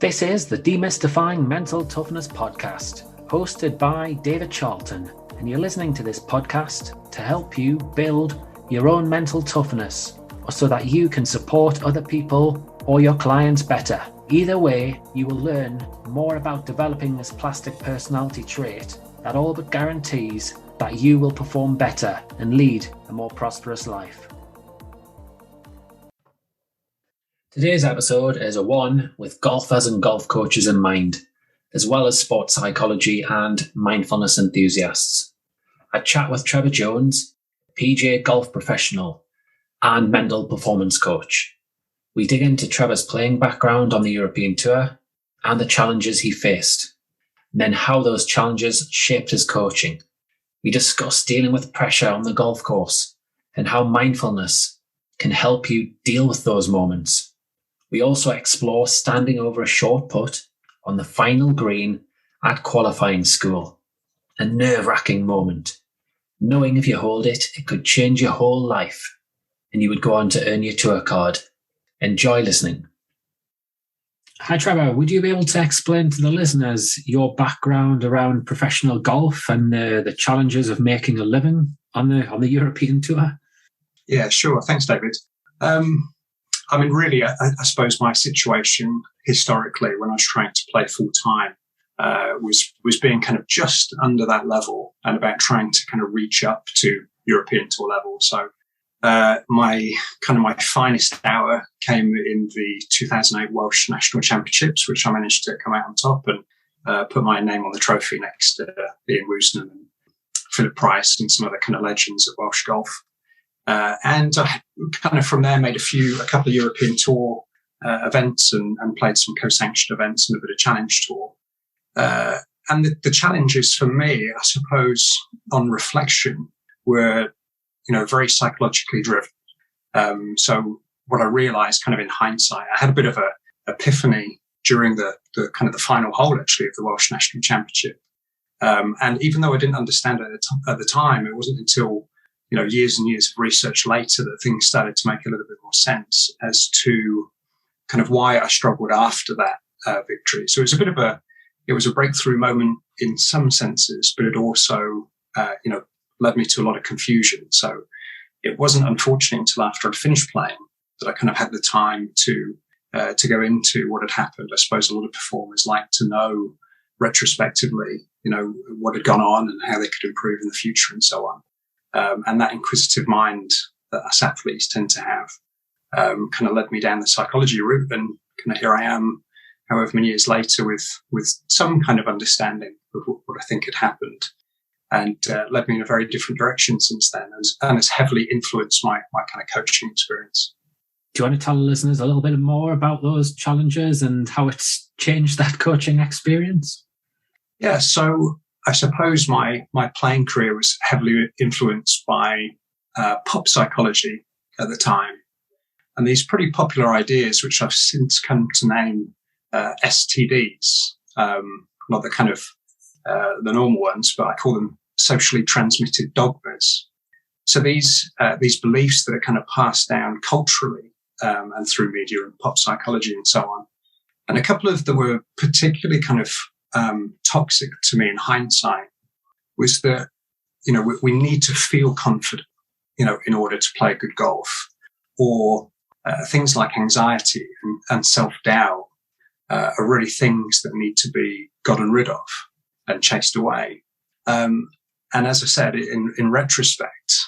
This is the Demystifying Mental Toughness podcast, hosted by David Charlton, and you're listening to this podcast to help you build your own mental toughness, or so that you can support other people or your clients better. Either way, you will learn more about developing this plastic personality trait that all but guarantees that you will perform better and lead a more prosperous life. Today's episode is a one with golfers and golf coaches in mind, as well as sports psychology and mindfulness enthusiasts. I chat with Trevor Jones, PGA golf professional and mental performance coach. We dig into Trevor's playing background on the European Tour and the challenges he faced, and then how those challenges shaped his coaching. We discuss dealing with pressure on the golf course and how mindfulness can help you deal with those moments. We also explore standing over a short putt on the final green at qualifying school, a nerve-wracking moment. Knowing if you hold it, it could change your whole life and you would go on to earn your tour card. Enjoy listening. Hi Trevor, would you be able to explain to the listeners your background around professional golf and the challenges of making a living on the European Tour? Yeah, sure. Thanks, David. Really, I suppose my situation historically when I was trying to play full time was being kind of just under that level and about trying to kind of reach up to European Tour level. So my finest hour came in the 2008 Welsh National Championships, which I managed to come out on top and put my name on the trophy next to Ian Woosnam and Philip Price and some other kind of legends of Welsh golf. And I kind of from there made a couple of European Tour events and played some co-sanctioned events and a bit of challenge tour. And the challenges for me, I suppose, on reflection were, very psychologically driven. So what I realized kind of in hindsight, I had a bit of a epiphany during the kind of the final hole actually of the Welsh National Championship. And even though I didn't understand it at the time, it wasn't until years and years of research later that things started to make a little bit more sense as to kind of why I struggled after that victory. So it was a breakthrough moment in some senses, but it also, led me to a lot of confusion. So it wasn't unfortunate until after I'd finished playing that I kind of had the time to go into what had happened. I suppose a lot of performers like to know retrospectively, what had gone on and how they could improve in the future and so on. And that inquisitive mind that us athletes tend to have kind of led me down the psychology route, and kind of here I am, however many years later, with some kind of understanding of what I think had happened, and led me in a very different direction since then, and has heavily influenced my kind of coaching experience. Do you want to tell the listeners a little bit more about those challenges and how it's changed that coaching experience? Yeah, so I suppose my playing career was heavily influenced by pop psychology at the time. And these pretty popular ideas, which I've since come to name STDs, not the kind of the normal ones, but I call them socially transmitted dogmas. So these beliefs that are kind of passed down culturally and through media and pop psychology and so on. And a couple of them were particularly kind of toxic to me in hindsight, was that, we need to feel confident, in order to play good golf, or things like anxiety and self-doubt are really things that need to be gotten rid of and chased away. And as I said, in retrospect,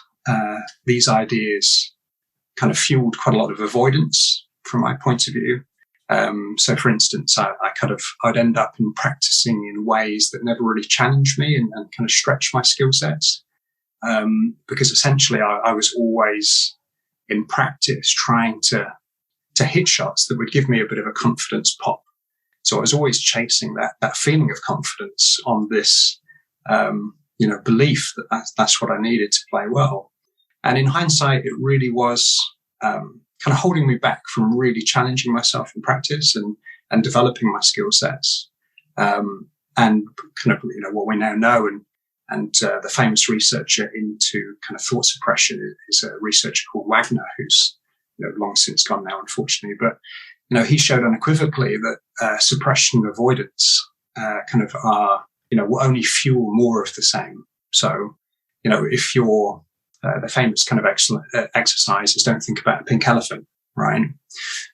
these ideas kind of fueled quite a lot of avoidance from my point of view. So for instance, I'd end up in practicing in ways that never really challenged me and kind of stretched my skill sets. Because essentially I was always in practice trying to hit shots that would give me a bit of a confidence pop. So I was always chasing that feeling of confidence on this, belief that that's what I needed to play well. And in hindsight, it really was, kind of holding me back from really challenging myself in practice and developing my skill sets. And kind of, what we now know and the famous researcher into kind of thought suppression is a researcher called Wagner, who's long since gone now, unfortunately. But he showed unequivocally that suppression and avoidance kind of are, will only fuel more of the same. So, if you're the famous kind of excellent exercise is don't think about a pink elephant, right?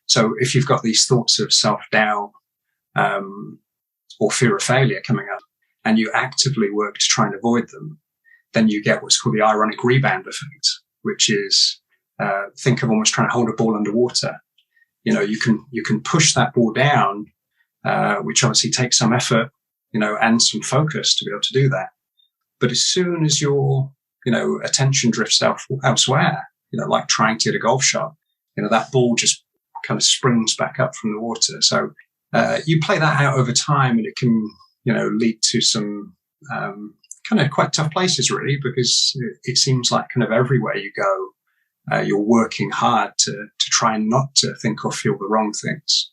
So if you've got these thoughts of self-doubt or fear of failure coming up, and you actively work to try and avoid them, then you get what's called the ironic rebound effect, which is think of almost trying to hold a ball underwater. You can push that ball down, which obviously takes some effort, and some focus to be able to do that. But as soon as your attention drifts elsewhere, like trying to hit a golf shot, that ball just kind of springs back up from the water. So you play that out over time, and it can lead to some kind of quite tough places, really, because it seems like kind of everywhere you go, you're working hard to try and not to think or feel the wrong things.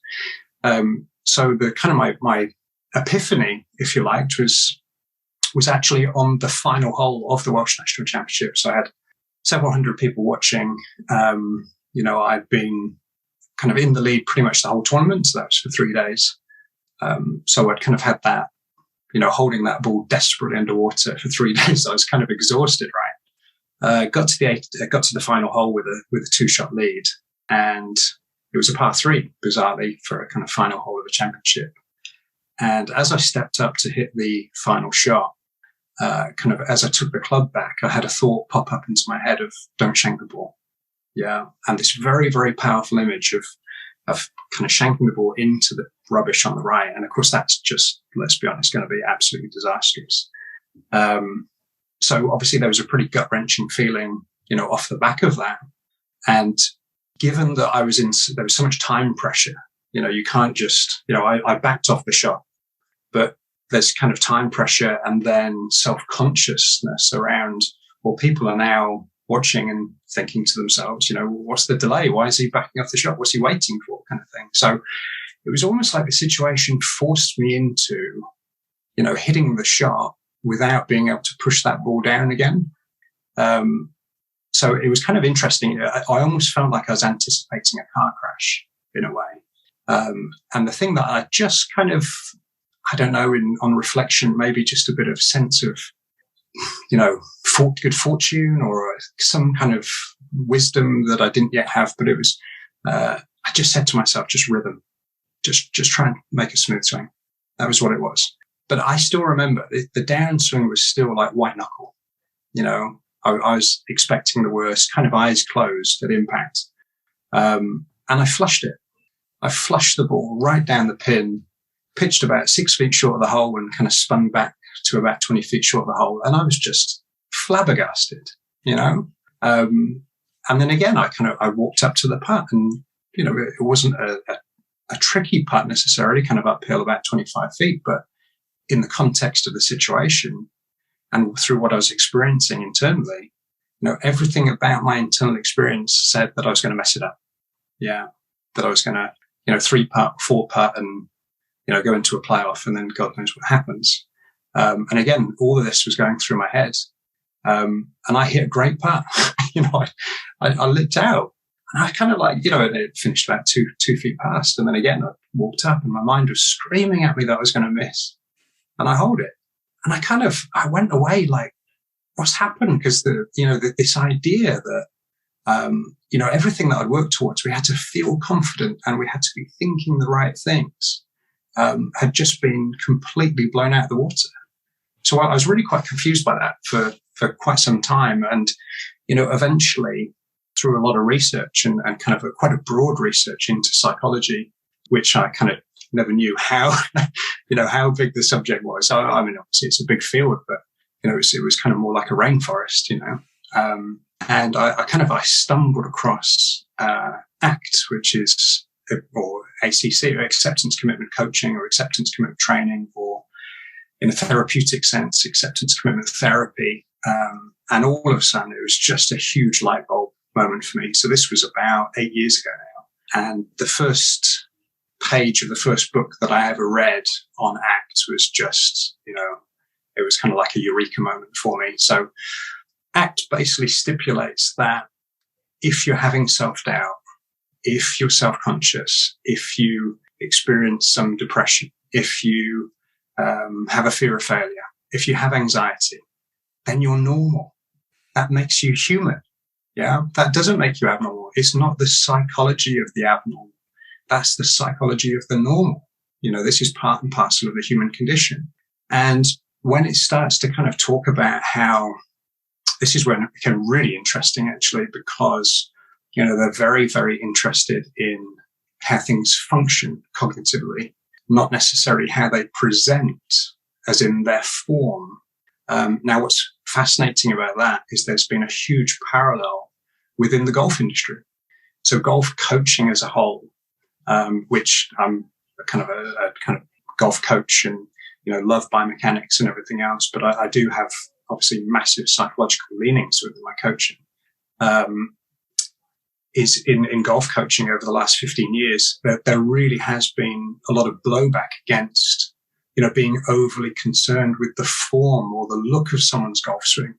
So the kind of my epiphany, if you liked, was actually on the final hole of the Welsh National Championship. So I had several hundred people watching. I'd been kind of in the lead pretty much the whole tournament. So that was for 3 days. So I'd kind of had that, holding that ball desperately underwater for 3 days. I was kind of exhausted, right? Got to the final hole with a 2-shot lead, and it was a par 3, bizarrely, for a kind of final hole of a championship. And as I stepped up to hit the final shot, kind of as I took the club back, I had a thought pop up into my head of don't shank the ball. Yeah. And this very, very powerful image of kind of shanking the ball into the rubbish on the right. And of course, that's just, let's be honest, going to be absolutely disastrous. So obviously there was a pretty gut wrenching feeling, off the back of that. And given that there was so much time pressure, you can't just, I backed off the shot, but there's kind of time pressure and then self-consciousness around, well, people are now watching and thinking to themselves, what's the delay? Why is he backing off the shot? What's he waiting for? Kind of thing. So it was almost like the situation forced me into, hitting the shot without being able to push that ball down again. So it was kind of interesting. I almost felt like I was anticipating a car crash in a way. And the thing that I just kind of, I don't know, on reflection, maybe just a bit of sense of, good fortune or some kind of wisdom that I didn't yet have. But it was, I just said to myself, just rhythm, just try and make a smooth swing. That was what it was. But I still remember the downswing was still like white knuckle. I was expecting the worst, kind of eyes closed at impact. And I flushed it. I flushed the ball right down the pin, pitched about 6 feet short of the hole and kind of spun back to about 20 feet short of the hole. And I was just flabbergasted, And then again, I walked up to the putt and, it wasn't a tricky putt necessarily, kind of uphill about 25 feet, but in the context of the situation and through what I was experiencing internally, everything about my internal experience said that I was going to mess it up. Yeah. That I was going to, 3-putt, 4-putt and, go into a playoff and then God knows what happens. And again, all of this was going through my head. And I hit a great putt. I licked out and I kind of like, it finished about two feet past. And then again, I walked up and my mind was screaming at me that I was going to miss. And I hold it. And I went away like, what's happened? Because this idea that, everything that I'd worked towards, we had to feel confident and we had to be thinking the right things, had just been completely blown out of the water. So I was really quite confused by that for quite some time. And, eventually through a lot of research and kind of quite a broad research into psychology, which I kind of never knew how, how big the subject was. So, I mean, obviously it's a big field, but, it was kind of more like a rainforest, and I stumbled across ACT, which is, or ACC, or acceptance commitment coaching or acceptance commitment training, or in a therapeutic sense, acceptance commitment therapy. And all of a sudden it was just a huge light bulb moment for me. So this was about 8 years ago now. And the first page of the first book that I ever read on ACT was just, it was kind of like a eureka moment for me. So ACT basically stipulates that if you're having self-doubt, if you're self-conscious, if you experience some depression, if you have a fear of failure, if you have anxiety, then you're normal. That makes you human. Yeah, that doesn't make you abnormal. It's not the psychology of the abnormal. That's the psychology of the normal. This is part and parcel of the human condition. And when it starts to kind of talk about how, this is when it became really interesting, actually, because, they're very, very interested in how things function cognitively, not necessarily how they present, as in their form. Now, what's fascinating about that is there's been a huge parallel within the golf industry. So golf coaching as a whole, which I'm a kind of golf coach and, love biomechanics and everything else, but I do have obviously massive psychological leanings within my coaching, is in golf coaching over the last 15 years, there really has been a lot of blowback against, being overly concerned with the form or the look of someone's golf swing.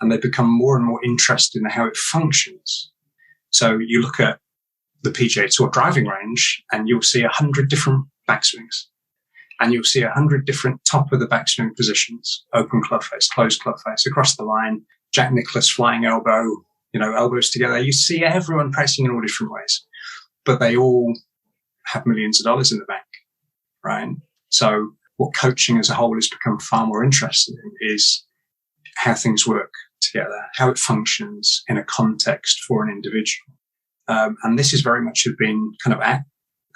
And they become more and more interested in how it functions. So you look at the PGA Tour driving range and you'll see 100 different backswings. And you'll see 100 different top of the backswing positions, open club face, closed club face, across the line, Jack Nicklaus flying elbow, elbows together. You see everyone practicing in all different ways, but they all have millions of dollars in the bank, right? So what coaching as a whole has become far more interested in is how things work together, how it functions in a context for an individual. And this is very much have been kind of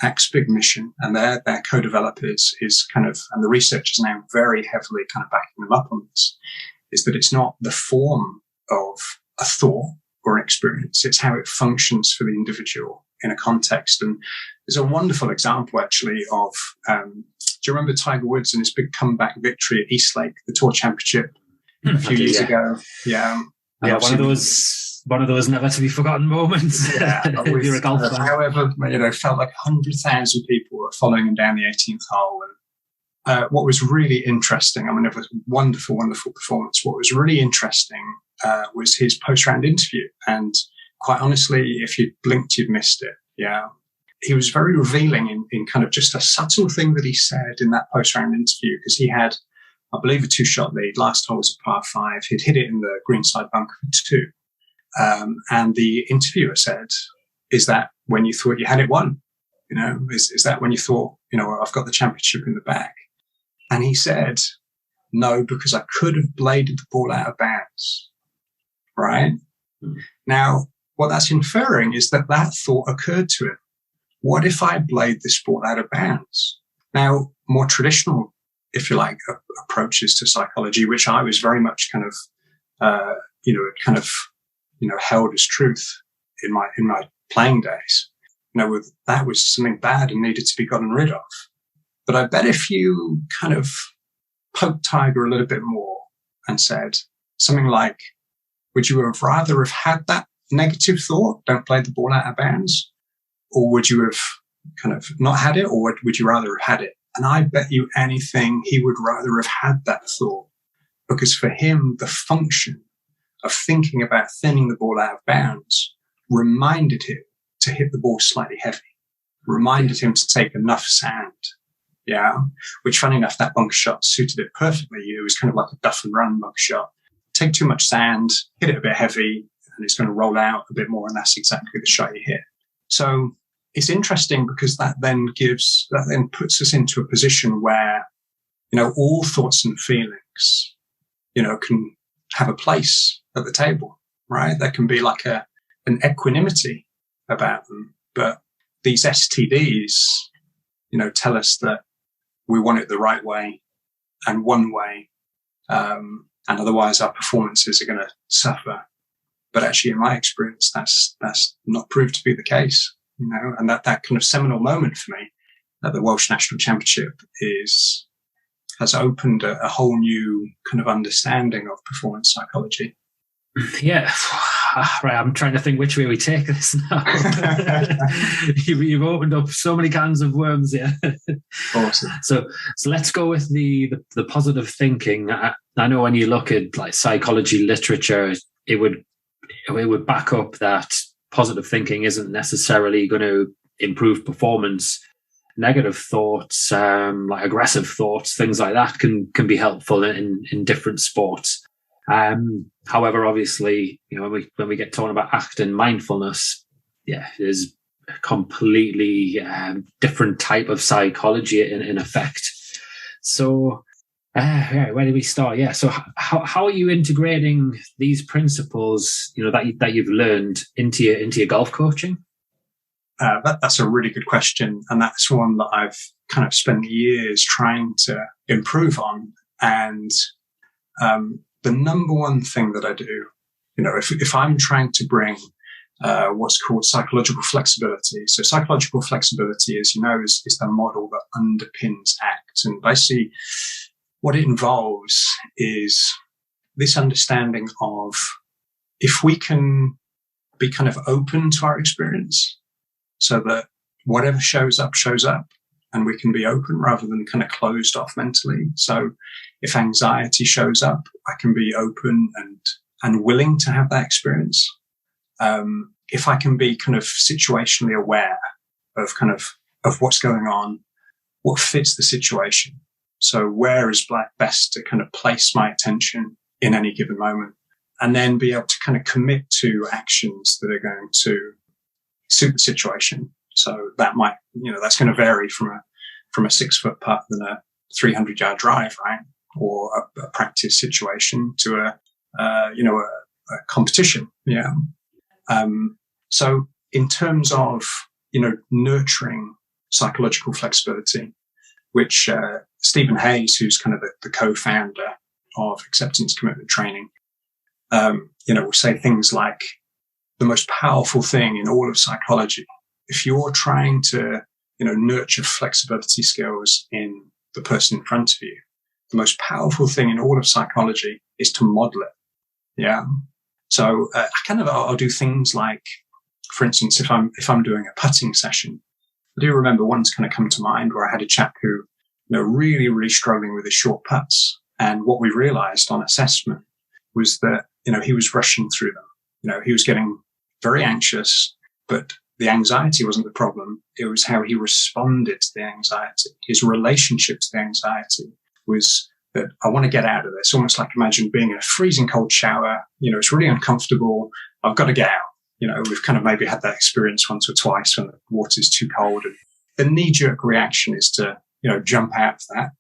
ACT's big mission, and their co-developers is kind of, and the research is now very heavily kind of backing them up on this, is that it's not the form of a thought or an experience, it's how it functions for the individual in a context. And there's a wonderful example actually of, do you remember Tiger Woods and his big comeback victory at Eastlake, the Tour Championship a few years ago? Yeah. Yeah, one of those never to be forgotten moments. Yeah, if you're a golfer. However, felt like 100,000 people were following him down the 18th hole. And what was really interesting, it was a wonderful, wonderful performance. What was really interesting was his post-round interview. And quite honestly, if you'd blinked, you'd missed it. Yeah. He was very revealing in kind of just a subtle thing that he said in that post-round interview, because he had, I believe, a 2-shot lead. Last hole was a par 5. He'd hit it in the greenside bunker for 2. And the interviewer said, is that when you thought you had it won? Is that when you thought, I've got the championship in the bag? And he said, no, because I could have bladed the ball out of bounds. Right? Mm. Now, what that's inferring is that thought occurred to him. What if I blade this ball out of bounds? Now, more traditional, if you like, approaches to psychology, which I was very much kind of, held as truth in my playing days. That was something bad and needed to be gotten rid of. But I bet if you kind of poked Tiger a little bit more and said something like, would you have rather have had that negative thought, don't play the ball out of bounds? Or would you have kind of not had it? Or would you rather have had it? And I bet you anything he would rather have had that thought, because for him, the function of thinking about thinning the ball out of bounds reminded him to hit the ball slightly heavy, reminded him to take enough sand. Yeah. Which, funny enough, that bunker shot suited it perfectly. It was kind of like a duff and run bunker shot. Take too much sand, hit it a bit heavy, and it's going to roll out a bit more. And that's exactly the shot you hit. So it's interesting because that then puts us into a position where, all thoughts and feelings, can have a place at the table, right? There can be like an equanimity about them. But these STDs, tell us that we want it the right way and one way, and otherwise our performances are going to suffer. But actually, in my experience, that's not proved to be the case, and that kind of seminal moment for me at the Welsh National Championship has opened a whole new kind of understanding of performance psychology. Yeah. Right, I'm trying to think which way we take this now. You've opened up so many cans of worms here. Awesome. So let's go with the positive thinking. I know when you look at like psychology literature, it would back up that positive thinking isn't necessarily going to improve performance. Negative thoughts, like aggressive thoughts, things like that can be helpful in different sports. However, obviously, when we get talking about acting mindfulness, there's a completely different type of psychology in effect. So, where do we start? Yeah. So, how are you integrating these principles, that you've learned into your golf coaching? That's a really good question, and that's one that I've kind of spent years trying to improve on. And the number one thing that I do, if I'm trying to bring what's called psychological flexibility. So psychological flexibility, as you know, is the model that underpins ACT. And basically what it involves is this understanding of if we can be kind of open to our experience so that whatever shows up, and we can be open rather than kind of closed off mentally. So if anxiety shows up, I can be open and willing to have that experience. If I can be kind of situationally aware of what's going on, what fits the situation. So where is best to kind of place my attention in any given moment, and then be able to kind of commit to actions that are going to suit the situation. So that might, that's going to vary from a 6-foot putt than a 300-yard drive, right? Or a practice situation to a competition. Yeah. So in terms of, nurturing psychological flexibility, which Stephen Hayes, who's kind of the co-founder of Acceptance Commitment Training, will say things like the most powerful thing in all of psychology, if you're trying to, nurture flexibility skills in the person in front of you, the most powerful thing in all of psychology is to model it. Yeah. So I'll do things like, for instance, if I'm doing a putting session, I do remember one's kind of come to mind where I had a chap who, really, really struggling with his short putts. And what we realized on assessment was that, he was rushing through them. He was getting very anxious, but the anxiety wasn't the problem. It was how he responded to the anxiety. His relationship to the anxiety was that I want to get out of this. Almost like imagine being in a freezing cold shower. It's really uncomfortable. I've got to get out. We've kind of maybe had that experience once or twice when the water's too cold. And the knee-jerk reaction is to, jump out of that.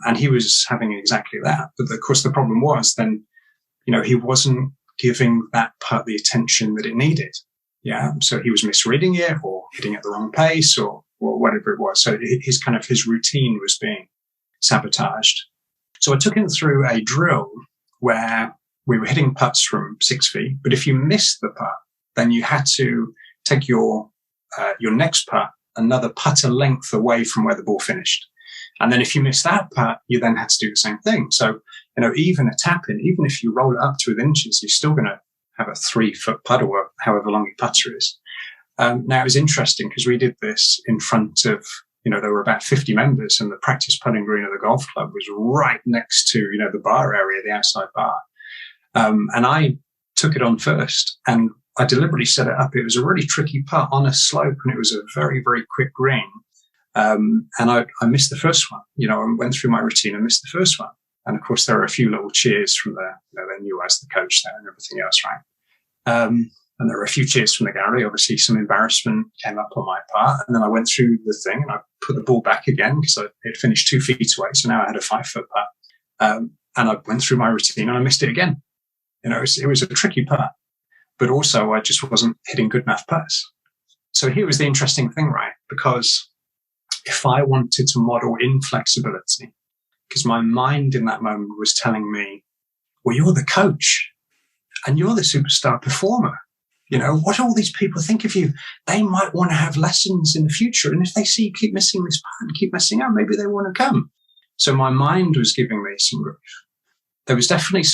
And he was having exactly that. But of course, the problem was then, he wasn't giving that putt the attention that it needed. Yeah. So he was misreading it or hitting at the wrong pace or whatever it was. So his routine was being sabotaged. So I took him through a drill where we were hitting putts from 6 feet, but if you missed the putt, then you had to take your next putt another putter length away from where the ball finished. And then if you missed that putt, you then had to do the same thing. So, even a tap in, even if you roll it up to within inches, you're still going to have a 3-foot putt or however long your putter is. Now it was interesting because we did this in front of, there were about 50 members, and the practice putting green of the golf club was right next to, the bar area, the outside bar. And I took it on first, and I deliberately set it up. It was a really tricky putt on a slope, and it was a very, very quick green. And I missed the first one. I went through my routine and missed the first one. And of course, there were a few little cheers from they knew I was the coach there and everything else, right? And there were a few cheers from the gallery. Obviously, some embarrassment came up on my part. And then I went through the thing and I put the ball back again because I had finished 2 feet away. So now I had a 5-foot putt. And I went through my routine and I missed it again. It was a tricky putt, but also I just wasn't hitting good enough putts. So here was the interesting thing, right? Because if I wanted to model inflexibility, because my mind in that moment was telling me, well, you're the coach and you're the superstar performer. What do all these people think of you? They might want to have lessons in the future. And if they see you keep missing this part and keep messing up, maybe they want to come. So my mind was giving me some relief. There was definitely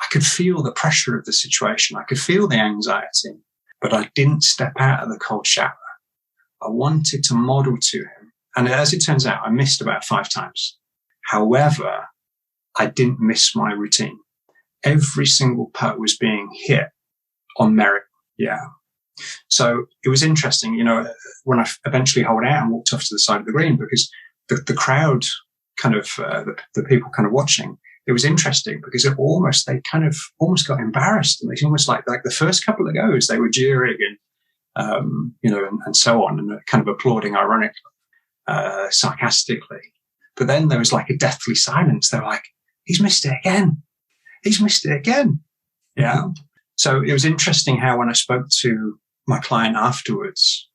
I could feel the pressure of the situation. I could feel the anxiety, but I didn't step out of the cold shower. I wanted to model to him. And as it turns out, I missed about 5 times. However, I didn't miss my routine. Every single putt was being hit on merit. Yeah. So it was interesting, when I eventually holed out and walked off to the side of the green, because the crowd kind of, the people kind of watching, it was interesting because they kind of almost got embarrassed, and they almost like the first couple of goes, they were jeering and so on, and kind of applauding ironically, sarcastically. But then there was like a deathly silence. They were like, he's missed it again. He's missed it again. Yeah. So it was interesting how when I spoke to my client afterwards,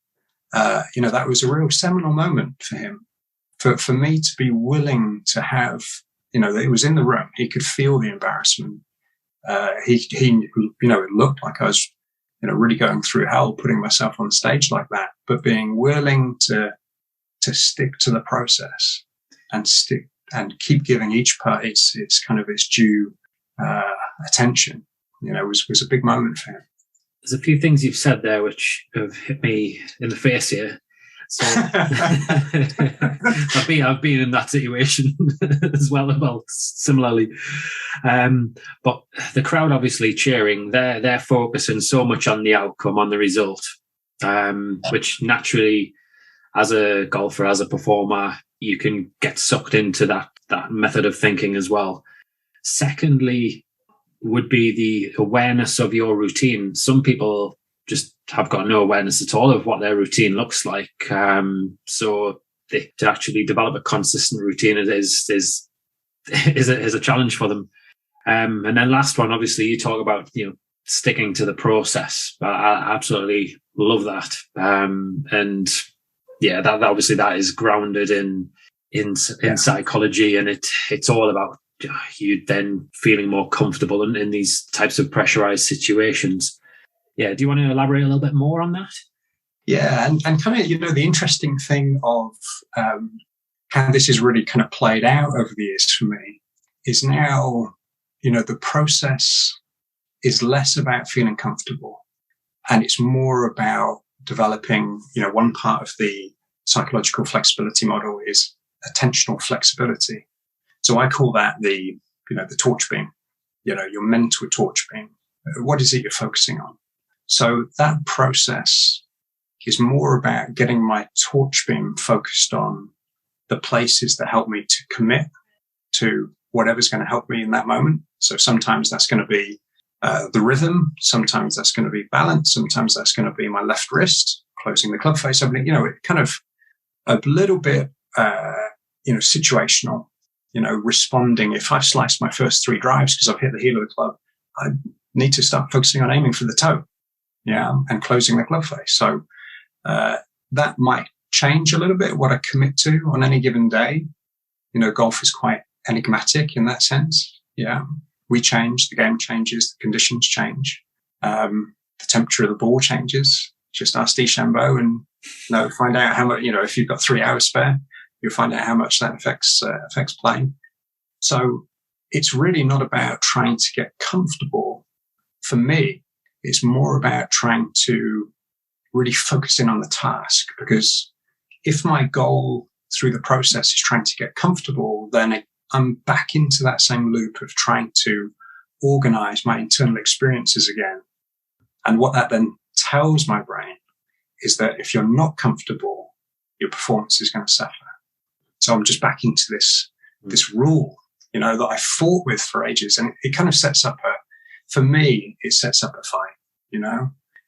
that was a real seminal moment for him, for me to be willing to have, it was in the room. He could feel the embarrassment. It looked like I was, really going through hell, putting myself on stage like that, but being willing to stick to the process and keep giving each part its kind of its due attention, was a big moment for him. There's a few things you've said there which have hit me in the face here. So I've been in that situation as well, similarly. But the crowd obviously cheering, they're focusing so much on the outcome, on the result, which naturally, as a golfer, as a performer, you can get sucked into that method of thinking as well. Secondly, would be the awareness of your routine. Some people just have got no awareness at all of what their routine looks like. So to actually develop a consistent routine is a challenge for them. And then last one, obviously, you talk about sticking to the process. I absolutely love that. And yeah, that obviously that is grounded in psychology, and it's all about you then feeling more comfortable in these types of pressurized situations. Yeah, do you want to elaborate a little bit more on that? Yeah, and kind of, the interesting thing of how this has really kind of played out over the years for me is now, the process is less about feeling comfortable, and it's more about developing, one part of the psychological flexibility model is attentional flexibility. So I call that the torch beam, your mental torch beam. What is it you're focusing on? So that process is more about getting my torch beam focused on the places that help me to commit to whatever's going to help me in that moment. So sometimes that's going to be the rhythm. Sometimes that's going to be balance. Sometimes that's going to be my left wrist, closing the club face opening. It kind of a little bit, situational. Responding. If I've sliced my first 3 drives because I've hit the heel of the club, I need to start focusing on aiming for the toe, and closing the club face. So that might change a little bit what I commit to on any given day. Golf is quite enigmatic in that sense. Yeah, we change, the game changes, the conditions change, the temperature of the ball changes. Just ask DeChambeau and find out how much. If you've got 3 hours spare, you'll find out how much that affects playing. So it's really not about trying to get comfortable. For me, it's more about trying to really focus in on the task, because if my goal through the process is trying to get comfortable, then I'm back into that same loop of trying to organize my internal experiences again. And what that then tells my brain is that if you're not comfortable, your performance is going to suffer. So I'm just back into this rule, that I fought with for ages. And it kind of sets up for me, it sets up a fight,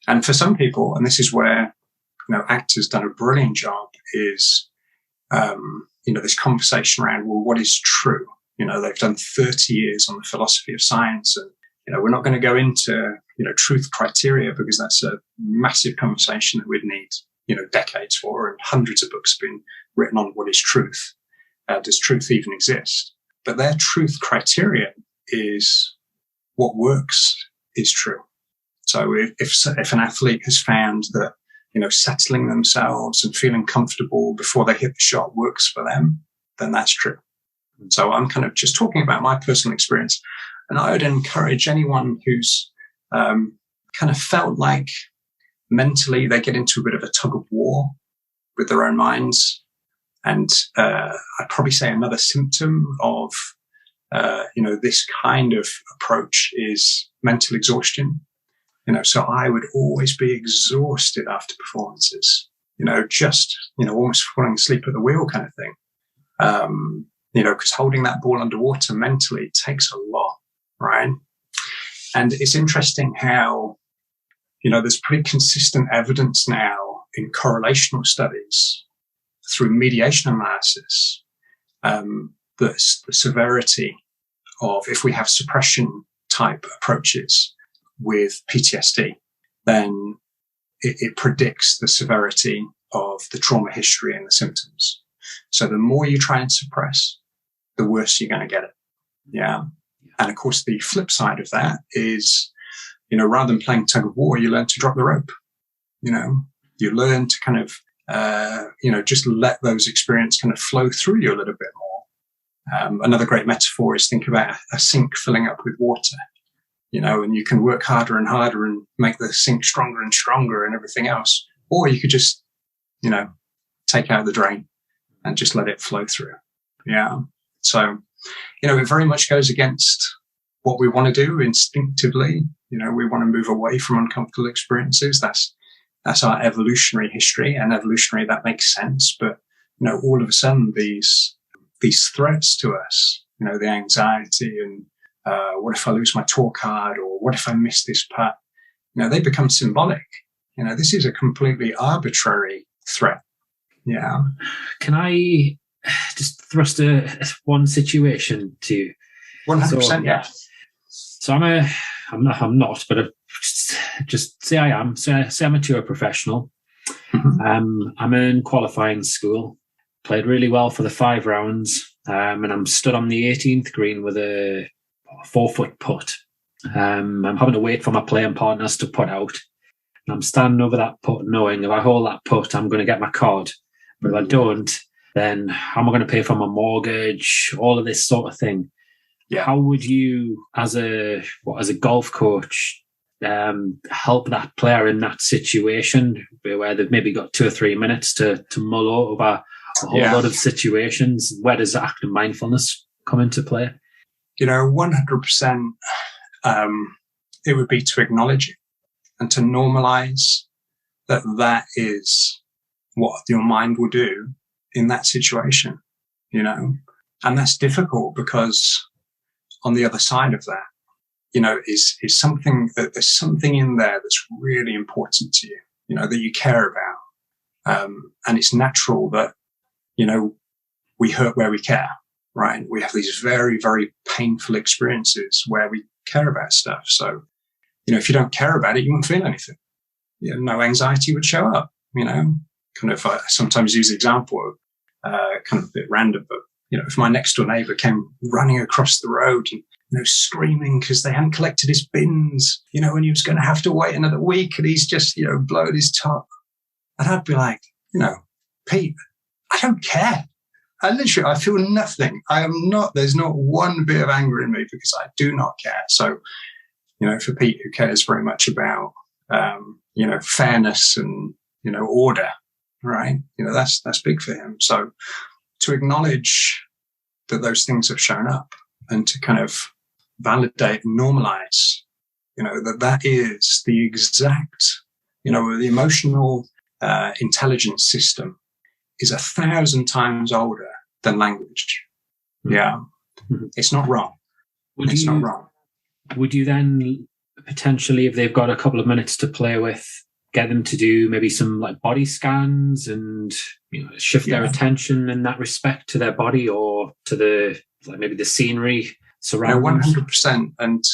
And for some people, and this is where, actors done a brilliant job, is, this conversation around, well, what is true? They've done 30 years on the philosophy of science, and, we're not going to go into, truth criteria, because that's a massive conversation that we'd need, decades for, and hundreds of books have been written on what is truth. Does truth even exist? But their truth criterion is what works is true. So if an athlete has found that, settling themselves and feeling comfortable before they hit the shot works for them, then that's true. So I'm kind of just talking about my personal experience. And I would encourage anyone who's kind of felt like mentally they get into a bit of a tug of war with their own minds. And I'd probably say another symptom of, this kind of approach is mental exhaustion. So I would always be exhausted after performances, just, almost falling asleep at the wheel kind of thing. Because holding that ball underwater mentally takes a lot, right? And it's interesting how, there's pretty consistent evidence now in correlational studies through mediation analysis, that the severity of, if we have suppression type approaches with PTSD, then it predicts the severity of the trauma history and the symptoms. So the more you try and suppress, the worse you're going to get it. Yeah. And of course, the flip side of that is, rather than playing tug of war, you learn to drop the rope. You learn to kind of, just let those experiences kind of flow through you a little bit more. Another great metaphor is think about a sink filling up with water, and you can work harder and harder and make the sink stronger and stronger and everything else. Or you could just, take out the drain and just let it flow through. Yeah. So, it very much goes against what we want to do instinctively. We want to move away from uncomfortable experiences. That's our evolutionary history, and evolutionary, that makes sense. But, all of a sudden these threats to us, the anxiety and, what if I lose my tour card, or what if I miss this putt? They become symbolic. This is a completely arbitrary threat. Yeah. Can I just thrust one situation to you? 100%, yeah. So I'm not, but just say I am. Say I'm a tour professional. Mm-hmm. I'm in qualifying school. Played really well for the 5 rounds, and I'm stood on the 18th green with a 4-foot putt. I'm having to wait for my playing partners to putt out. And I'm standing over that putt knowing if I hold that putt, I'm going to get my card. But if I don't, then how am I going to pay for my mortgage? All of this sort of thing. Yeah. How would you, as a golf coach, help that player in that situation where they've maybe got 2 or 3 minutes to mull over a whole lot of situations? Where does active mindfulness come into play? 100%, it would be to acknowledge it and to normalize that is what your mind will do in that situation, and that's difficult because on the other side of that, is something that there's something in there that's really important to you, that you care about. And it's natural that, we hurt where we care, right? We have these very, very painful experiences where we care about stuff. So, if you don't care about it, you won't feel anything. No anxiety would show up, kind of, I sometimes use the example of, kind of a bit random, but, if my next door neighbor came running across the road and, screaming because they hadn't collected his bins, and he was going to have to wait another week and he's just, blown his top. And I'd be like, Pete, I don't care. I feel nothing. There's not one bit of anger in me because I do not care. So, for Pete, who cares very much about, fairness and, order, right? That's big for him. So to acknowledge that those things have shown up and to kind of validate and normalize, that is the exact, the emotional intelligence system is 1,000 times older than language. Mm-hmm. Yeah. Mm-hmm. It's not wrong. Not wrong. Would you then potentially, if they've got a couple of minutes to play with, get them to do maybe some like body scans and shift their attention in that respect to their body or to maybe the scenery surroundings? 100%. And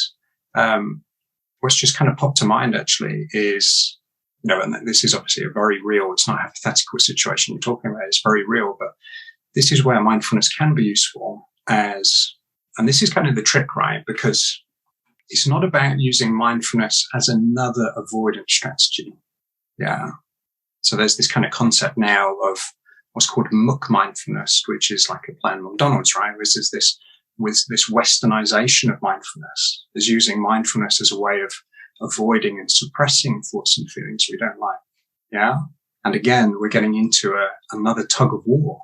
what's just kind of popped to mind actually is, and this is obviously a very real, it's not a hypothetical situation you're talking about, it's very real, but this is where mindfulness can be useful and this is kind of the trick, right? Because it's not about using mindfulness as another avoidance strategy. Yeah. So there's this kind of concept now of what's called muck mindfulness, which is like a play on McDonald's, right? Which is this westernization of mindfulness, is using mindfulness as a way of avoiding and suppressing thoughts and feelings we don't like. Yeah. And again, we're getting into another tug of war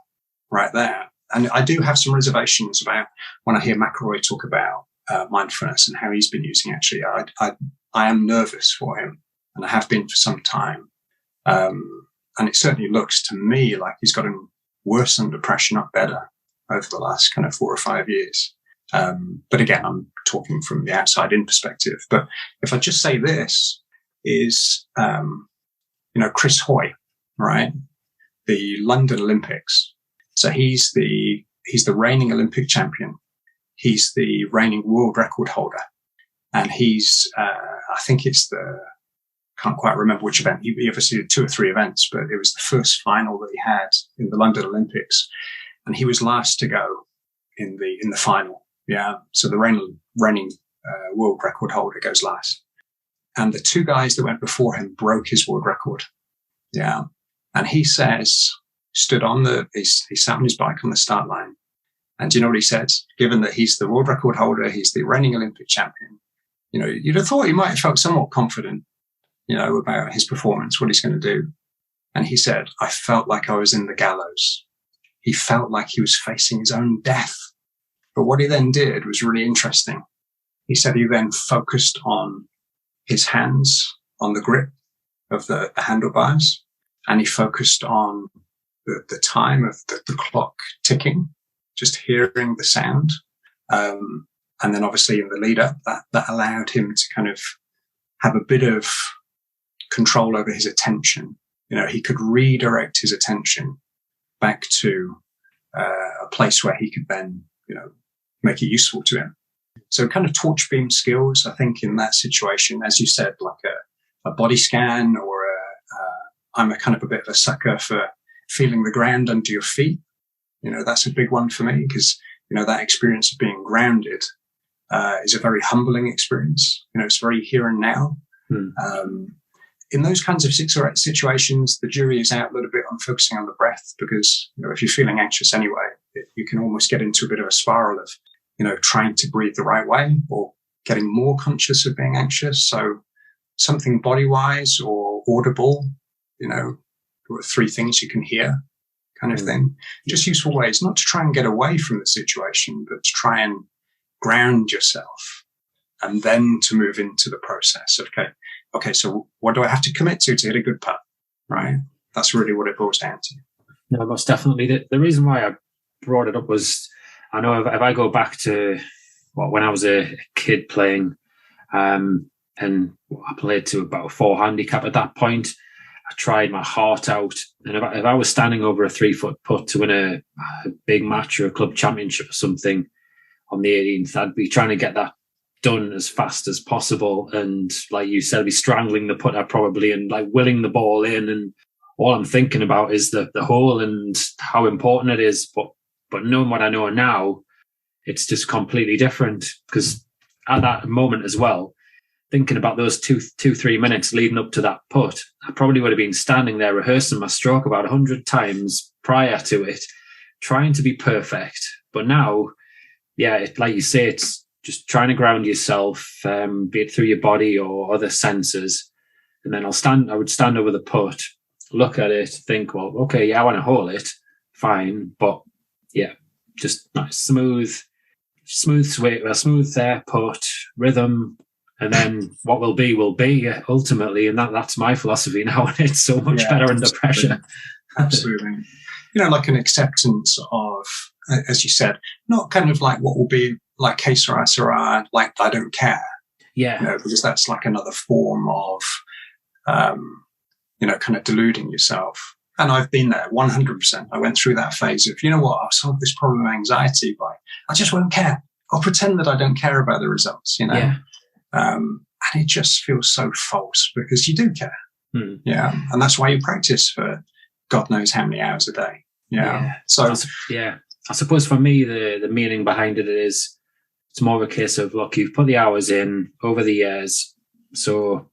right there. And I do have some reservations about when I hear McElroy talk about mindfulness and how he's been using it. Actually, I am nervous for him, and I have been for some time. And it certainly looks to me like he's gotten worse under pressure, not better, over the last kind of 4 or 5 years. But again, I'm talking from the outside in perspective. But if I just say this is, Chris Hoy, right? The London Olympics. So he's the reigning Olympic champion. He's the reigning world record holder. And he's, I think it's can't quite remember which event. He obviously did 2 or 3 events, but it was the first final that he had in the London Olympics. And he was last to go in the final. Yeah. So the reigning world record holder goes last. And the 2 guys that went before him broke his world record. Yeah. And he says, he sat on his bike on the start line. And do you know what he said? Given that he's the world record holder, he's the reigning Olympic champion, you'd have thought he might have felt somewhat confident, about his performance, what he's going to do. And he said, I felt like I was in the gallows. He felt like he was facing his own death. But what he then did was really interesting. He said he then focused on his hands on the grip of the handlebars, and he focused on the time of the clock ticking, just hearing the sound. And then obviously in the lead up, that allowed him to kind of have a bit of control over his attention. He could redirect his attention back to a place where he could then, make it useful to him. So kind of torch beam skills, I think, in that situation, as you said, like a body scan, or I'm a kind of a bit of a sucker for feeling the ground under your feet. That's a big one for me, because, that experience of being grounded is a very humbling experience. It's very here and now. In those kinds of situations, the jury is out a little bit on focusing on the breath, because, if you're feeling anxious anyway, you can almost get into a bit of a spiral of, trying to breathe the right way, or getting more conscious of being anxious. So something body-wise or audible, or 3 things you can hear kind of thing. Just useful ways, not to try and get away from the situation, but to try and ground yourself, and then to move into the process of, okay, so what do I have to commit to hit a good putt, right? That's really what it boils down to. No, most definitely. The reason why I brought it up was, I know if I go back to when I was a kid playing, and I played to about a 4 handicap at that point, I tried my heart out. And if I was standing over a 3-foot putt to win a big match or a club championship or something on the 18th, I'd be trying to get that done as fast as possible. And like you said, I'd be strangling the putter probably, and like willing the ball in. And all I'm thinking about is the hole and how important it is. But knowing what I know now, it's just completely different, because at that moment as well, thinking about those 2-3 minutes leading up to that putt, I probably would have been standing there rehearsing my stroke about 100 times prior to it, trying to be perfect. But now, like you say, it's just trying to ground yourself, be it through your body or other senses. And then I would stand over the putt, look at it, think, well, okay, I want to hole it, fine, but just nice, smooth putt, rhythm, and then what will be ultimately. And that's my philosophy now, and it's so much better under pressure. Absolutely. Like an acceptance of, as you said, not kind of like what will be like que sera, like I don't care. Yeah. Because that's like another form of, kind of deluding yourself. And I've been there 100%. I went through that phase of, I'll solve this problem of anxiety by, I just won't care. I'll pretend that I don't care about the results, Yeah. And it just feels so false, because you do care. Yeah. And that's why you practice for God knows how many hours a day. Yeah. So, I suppose for me, the meaning behind it is, it's more of a case of, look, you've put the hours in over the years. So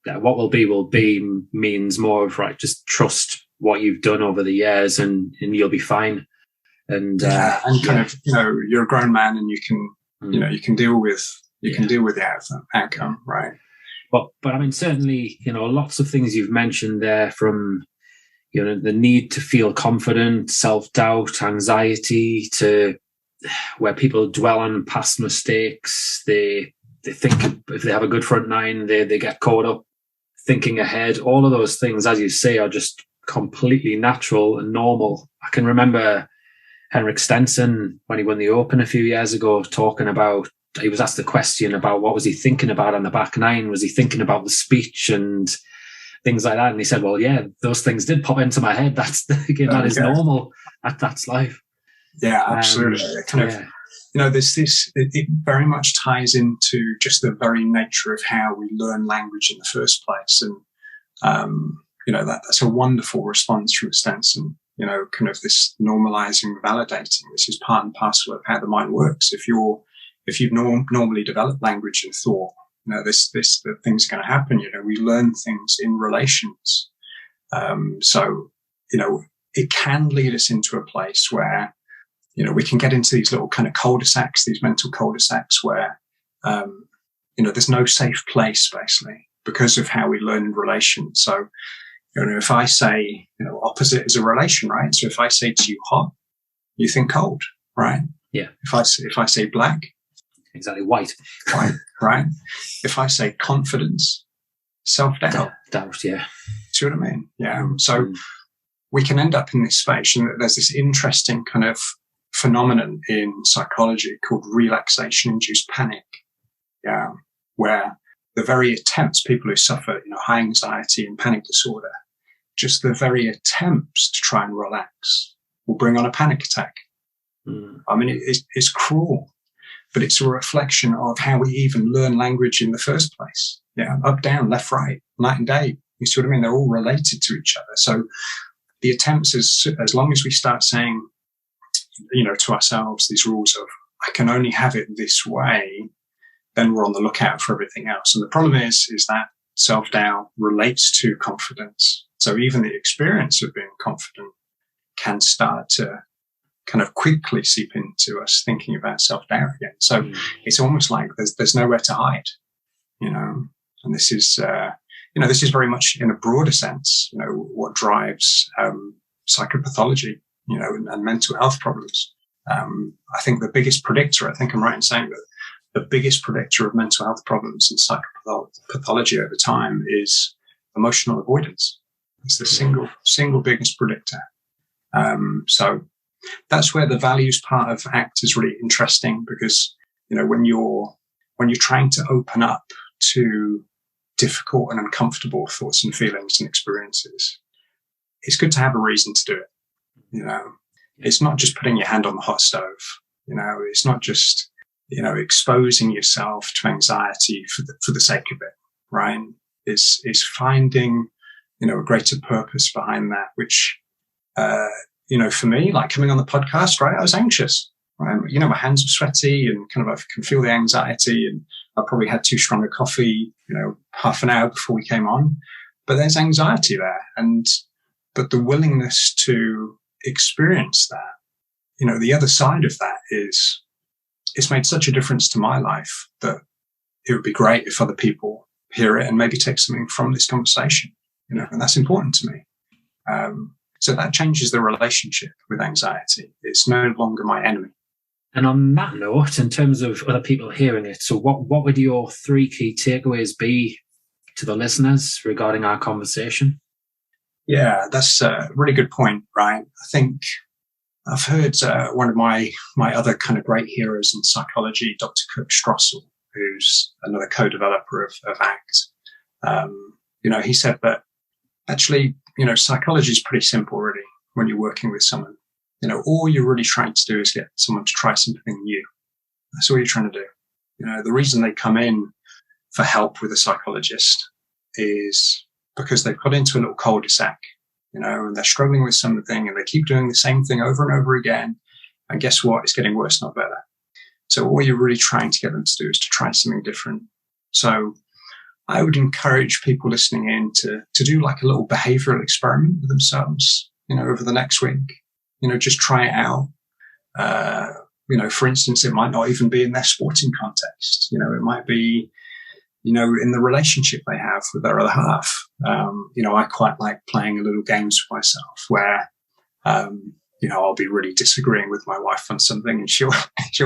what will be means more of, right, just trust what you've done over the years, and you'll be fine. And kind of, you're a grown man, and you can, you can deal with the outcome, right? But I mean, certainly, lots of things you've mentioned there, from, the need to feel confident, self-doubt, anxiety, to where people dwell on past mistakes. They they think if they have a good front nine, they get caught up thinking ahead. All of those things, as you say, are just completely natural and normal. I can remember Henrik Stenson, when he won the Open a few years ago, talking about, he was asked the question about what was he thinking about on the back nine. Was he thinking about the speech and things like that? And he said, well, yeah, those things did pop into my head. That's that is normal. That's life. Yeah, absolutely. There's this, it very much ties into just the very nature of how we learn language in the first place. And, that's a wonderful response from Stenson, kind of this normalizing, validating. This is part and parcel of how the mind works. If you've normally developed language and thought, the things are going to happen. We learn things in relations. So it can lead us into a place where, we can get into these little kind of cul-de-sacs, these mental cul-de-sacs where, there's no safe place basically because of how we learn in relation. So, if I say, opposite is a relation, right? So if I say to you hot, you think cold, right? Yeah. If I say black, exactly, white, right? If I say confidence, self-doubt, doubt, yeah. See what I mean? Yeah. So we can end up in this space, and there's this interesting kind of phenomenon in psychology called relaxation-induced panic. Yeah, where the very attempts, people who suffer, high anxiety and panic disorder, just the very attempts to try and relax will bring on a panic attack. I mean, it's cruel, but it's a reflection of how we even learn language in the first place. Yeah, up, down, left, right, night and day. You see what I mean? They're all related to each other. So the attempts, as long as we start saying, to ourselves, these rules of, I can only have it this way, then we're on the lookout for everything else. And the problem is that self-doubt relates to confidence. So even the experience of being confident can start to kind of quickly seep into us thinking about self-doubt again. So it's almost like there's nowhere to hide, and this is, this is very much in a broader sense, what drives psychopathology, and mental health problems. I think the biggest predictor, I think I'm right in saying that the biggest predictor of mental health problems and psychopathology over time is emotional avoidance. It's the single biggest predictor. So that's where the values part of ACT is really interesting, because, when you're trying to open up to difficult and uncomfortable thoughts and feelings and experiences, it's good to have a reason to do it. It's not just putting your hand on the hot stove. It's not just, exposing yourself to anxiety for the sake of it, right? Is finding, a greater purpose behind that, which, for me, like coming on the podcast, right, I was anxious, right? My hands were sweaty and kind of I can feel the anxiety, and I probably had too strong a coffee, half an hour before we came on. But there's anxiety there. But the willingness to experience that, the other side of that is it's made such a difference to my life that it would be great if other people hear it and maybe take something from this conversation, and that's important to me. So that changes the relationship with anxiety. It's no longer my enemy. And on that note, in terms of other people hearing it, so what would your 3 key takeaways be to the listeners regarding our conversation? Yeah, that's a really good point, right? I think I've heard one of my other kind of great heroes in psychology, Dr. Kirk Strossel, who's another co-developer of ACT. He said that actually, psychology is pretty simple, really, when you're working with someone. All you're really trying to do is get someone to try something new. That's all you're trying to do. The reason they come in for help with a psychologist is because they've got into a little cul-de-sac, and they're struggling with something and they keep doing the same thing over and over again. And guess what? It's getting worse, not better. So all you're really trying to get them to do is to try something different. So I would encourage people listening in to do like a little behavioral experiment with themselves, over the next week. Just try it out. For instance, it might not even be in their sporting context. It might be, in the relationship they have with their other half. I quite like playing a little games with myself where, I'll be really disagreeing with my wife on something and she'll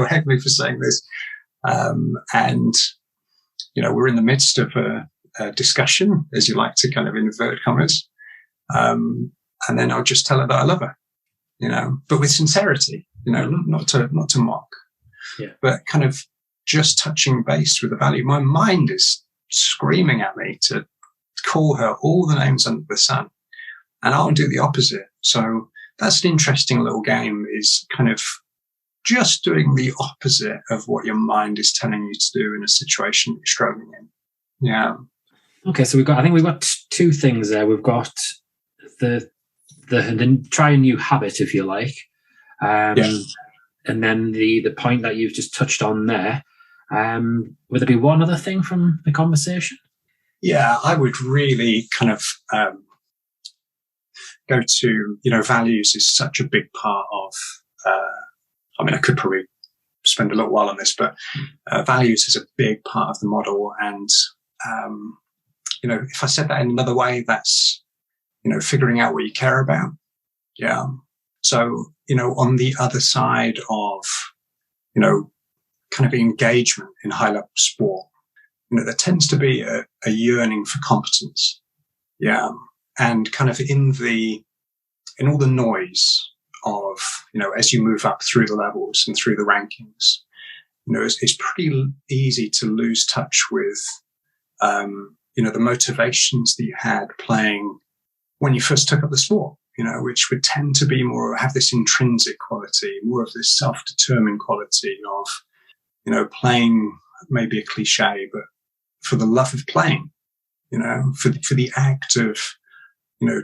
heck me for saying this. And we're in the midst of a discussion, as you like to kind of invert commas. And then I'll just tell her that I love her, but with sincerity, not to mock, but kind of just touching base with the value. My mind is screaming at me to call her all the names under the sun, and I'll do the opposite. So that's an interesting little game, is kind of just doing the opposite of what your mind is telling you to do in a situation you're struggling in. Yeah. Okay, so we've got two things there. We've got the try a new habit, if you like, and then the point that you've just touched on there. Would there be one other thing from the conversation? Yeah, I would really kind of go to, values is such a big part of, I could probably spend a little while on this, but values is a big part of the model. And, if I said that in another way, that's, figuring out what you care about. Yeah. So, on the other side of, kind of engagement in high level sport, there tends to be a yearning for competence. Yeah. And kind of in all the noise of, as you move up through the levels and through the rankings, it's pretty easy to lose touch with, the motivations that you had playing when you first took up the sport, which would tend to be have this intrinsic quality, more of this self-determined quality of, playing, maybe a cliche, but for the love of playing, for the act of,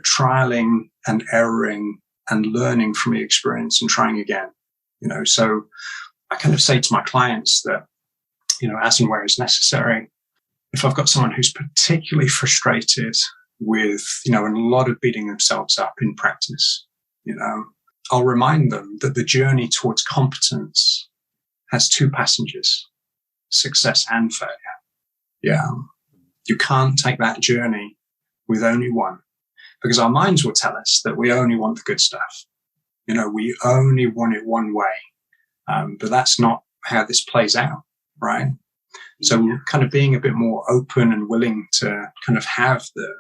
trialing and erroring and learning from the experience and trying again, so I kind of say to my clients that, as and where is necessary, if I've got someone who's particularly frustrated with, a lot of beating themselves up in practice, I'll remind them that the journey towards competence has two passengers, success and failure. Yeah. You can't take that journey with only one, because our minds will tell us that we only want the good stuff. We only want it one way. But that's not how this plays out, right? So kind of being a bit more open and willing to kind of have the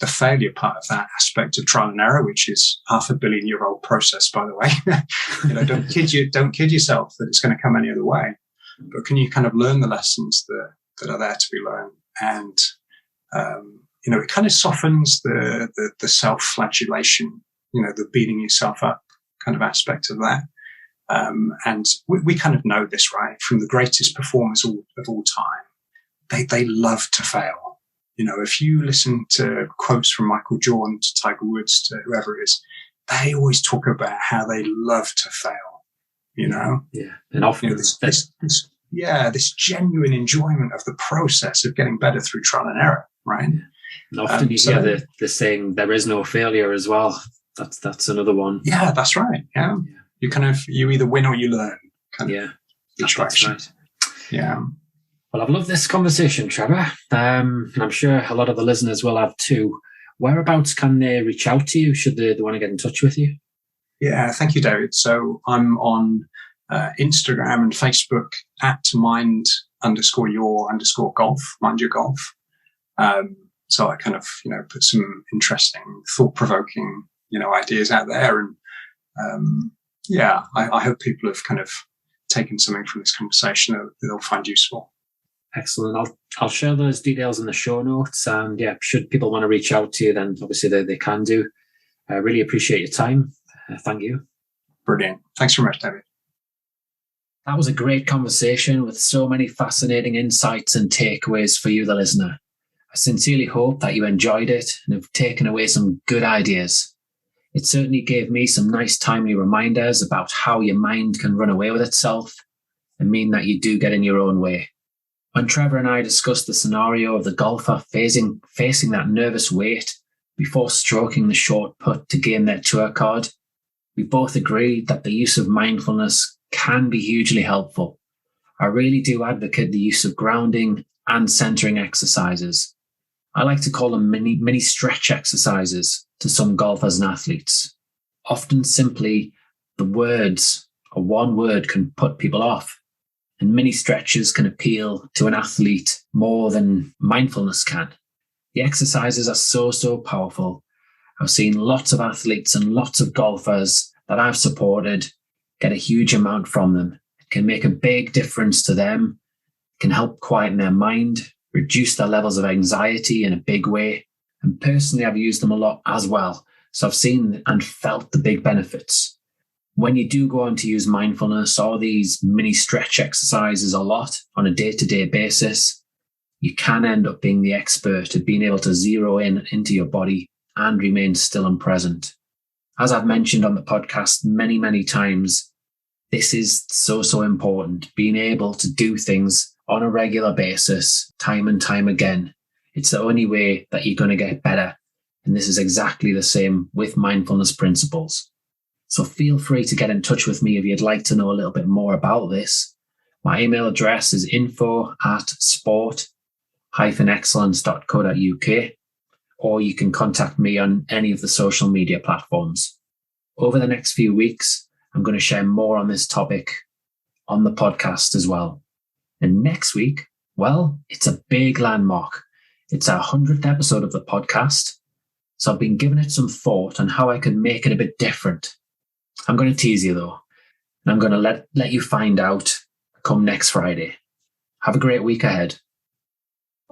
failure part of that aspect of trial and error, which is 500 million year old process, by the way. Don't kid yourself that it's going to come any other way. But can you kind of learn the lessons that are there to be learned? And, it kind of softens the self-flagellation, the beating yourself up kind of aspect of that. And we kind of know this, right? From the greatest performers of all time, they love to fail. If you listen to quotes from Michael Jordan to Tiger Woods to whoever it is, they always talk about how they love to fail. Yeah, and often this genuine enjoyment of the process of getting better through trial and error, right? And often you hear the saying, "There is no failure" as well. That's another one. Yeah, that's right. Yeah. You either win or you learn. That's right. Yeah. Well, I've loved this conversation, Trevor. And I'm sure a lot of the listeners will have too. Whereabouts can they reach out to you should they want to get in touch with you? Yeah, thank you, David. So I'm on Instagram and Facebook at mind_your_golf, mind your golf. So I kind of, put some interesting, thought-provoking, ideas out there. And I hope people have kind of taken something from this conversation that they'll find useful. Excellent. I'll share those details in the show notes. And should people want to reach out to you, then obviously they can do. I really appreciate your time. Thank you. Brilliant. Thanks very much, David. That was a great conversation with so many fascinating insights and takeaways for you, the listener. I sincerely hope that you enjoyed it and have taken away some good ideas. It certainly gave me some nice timely reminders about how your mind can run away with itself and mean that you do get in your own way. When Trevor and I discussed the scenario of the golfer facing that nervous wait before stroking the short putt to gain their tour card, we both agreed that the use of mindfulness can be hugely helpful. I really do advocate the use of grounding and centering exercises. I like to call them mini stretch exercises to some golfers and athletes. Often simply the words or one word can put people off. and mini stretches can appeal to an athlete more than mindfulness can. The exercises are so powerful. I've seen lots of athletes and lots of golfers that I've supported get a huge amount from them. It can make a big difference to them. It can help quieten their mind, reduce their levels of anxiety in a big way. And personally, I've used them a lot as well. So I've seen and felt the big benefits. When you do go on to use mindfulness or these mini stretch exercises a lot on a day-to-day basis, you can end up being the expert at being able to zero in into your body and remain still and present. As I've mentioned on the podcast many times, this is so important. Being able to do things on a regular basis, time and time again. It's the only way that you're going to get better. And this is exactly the same with mindfulness principles. So feel free to get in touch with me if you'd like to know a little bit more about this. My email address is info@sport-excellence.co.uk, or you can contact me on any of the social media platforms. Over the next few weeks, I'm going to share more on this topic on the podcast as well. And next week, well, it's a big landmark. It's our 100th episode of the podcast. So I've been giving it some thought on how I can make it a bit different. I'm going to tease you though, and I'm going to let you find out come next Friday. Have a great week ahead.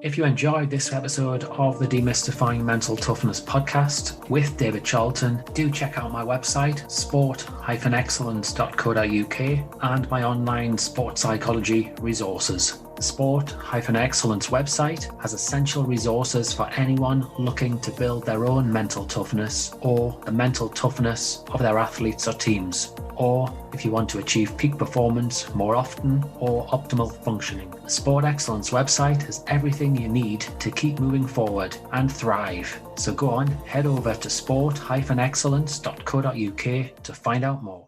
If you enjoyed this episode of the Demystifying Mental Toughness podcast with David Charlton, do check out my website, sport-excellence.co.uk, and my online sport psychology resources. The Sport-Excellence website has essential resources for anyone looking to build their own mental toughness or the mental toughness of their athletes or teams, or if you want to achieve peak performance more often or optimal functioning. The Sport Excellence website has everything you need to keep moving forward and thrive. So go on, head over to sport-excellence.co.uk to find out more.